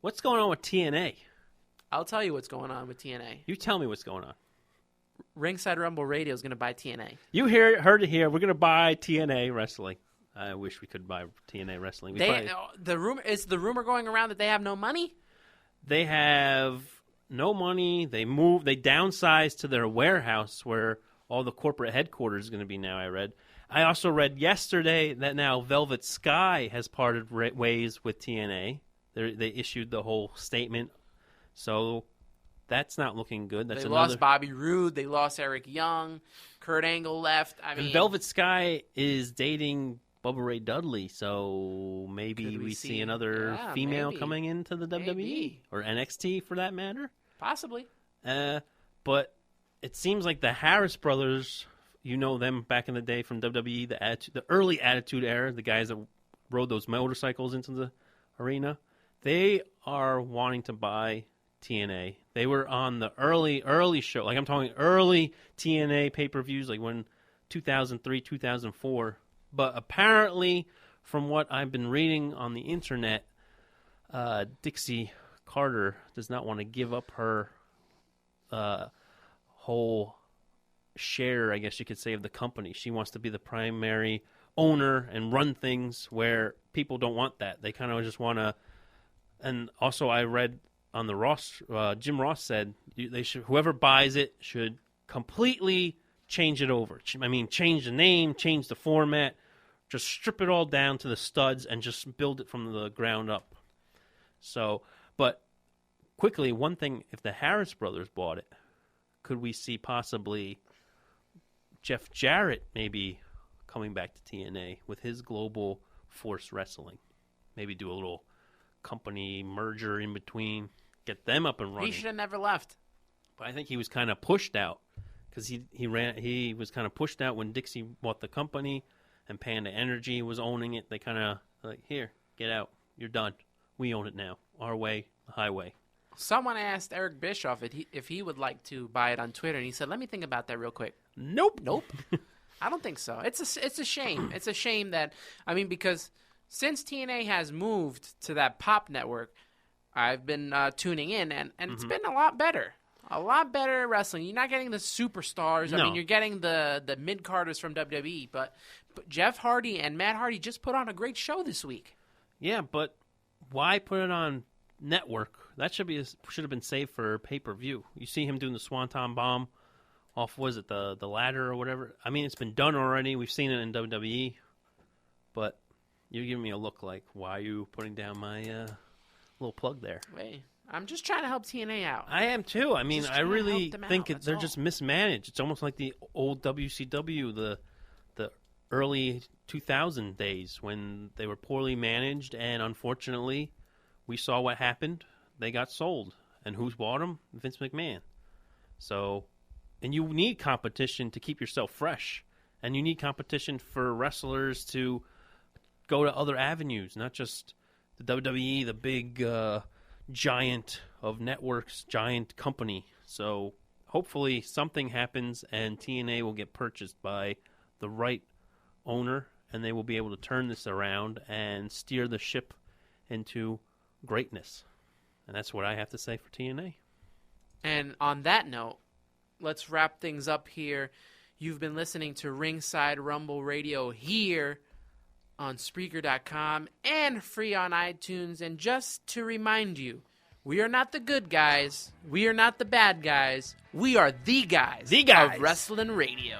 What's going on with TNA? I'll tell you what's going on with TNA. You tell me what's going on. Ringside Rumble Radio is going to buy TNA. You heard it here. We're going to buy TNA Wrestling. I wish we could buy TNA Wrestling. The rumor going around that they have no money? They have no money. They downsized to their warehouse where all the corporate headquarters is going to be now, I read. I also read yesterday that now Velvet Sky has parted ways with TNA. They issued the whole statement. So that's not looking good. They lost Bobby Roode. They lost Eric Young. Kurt Angle left. And Velvet Sky is dating Bubba Ray Dudley, so maybe we see another female coming into the WWE or NXT for that matter. Possibly. But it seems like the Harris brothers, you know them back in the day from WWE, the early Attitude Era, the guys that rode those motorcycles into the arena, they are wanting to buy TNA. They were on the early show. Like I'm talking early TNA pay-per-views, like when 2003, 2004. But apparently, from what I've been reading on the internet, Dixie Carter does not want to give up her whole share, I guess you could say, of the company. She wants to be the primary owner and run things where people don't want that. They kind of just want to. And also, I read on the Ross, Jim Ross said whoever buys it should completely change it over. I mean, change the name, change the format, just strip it all down to the studs and just build it from the ground up. So, but quickly, one thing, if the Harris brothers bought it, could we see possibly Jeff Jarrett maybe coming back to TNA with his Global Force Wrestling? Maybe do a little company merger in between, get them up and running. He should have never left. But I think he was kind of pushed out because he was kind of pushed out when Dixie bought the company and Panda Energy was owning it. They kind of like, here, get out. You're done. We own it now. Our way, the highway. Someone asked Eric Bischoff if he would like to buy it on Twitter, and he said, let me think about that real quick. Nope. I don't think so. It's a shame. It's a shame that, because since TNA has moved to that Pop network, I've been tuning in, and it's been a lot better. A lot better wrestling. You're not getting the superstars. No. You're getting the mid-carders from WWE, but Jeff Hardy and Matt Hardy just put on a great show this week. Yeah, but why put it on network? That should have been saved for pay-per-view. You see him doing the Swanton Bomb off, was it the ladder or whatever? I mean, it's been done already. We've seen it in WWE, but you're giving me a look like, why are you putting down my little plug there? Wait, I'm just trying to help TNA out. I am too. I mean, I really think they're all. just mismanaged. It's almost like the old WCW, the early 2000 days when they were poorly managed, and unfortunately, we saw what happened. They got sold. And who's bought them? Vince McMahon. So, and you need competition to keep yourself fresh. And you need competition for wrestlers to go to other avenues, not just the WWE, the big giant of networks, giant company. So hopefully something happens and TNA will get purchased by the right owner, and they will be able to turn this around and steer the ship into greatness. And that's what I have to say for TNA. And on that note, let's wrap things up here. You've been listening to Ringside Rumble Radio here on Spreaker.com and free on iTunes. And just to remind you, we are not the good guys. We are not the bad guys. We are the guys. The guys. Of Wrestling Radio.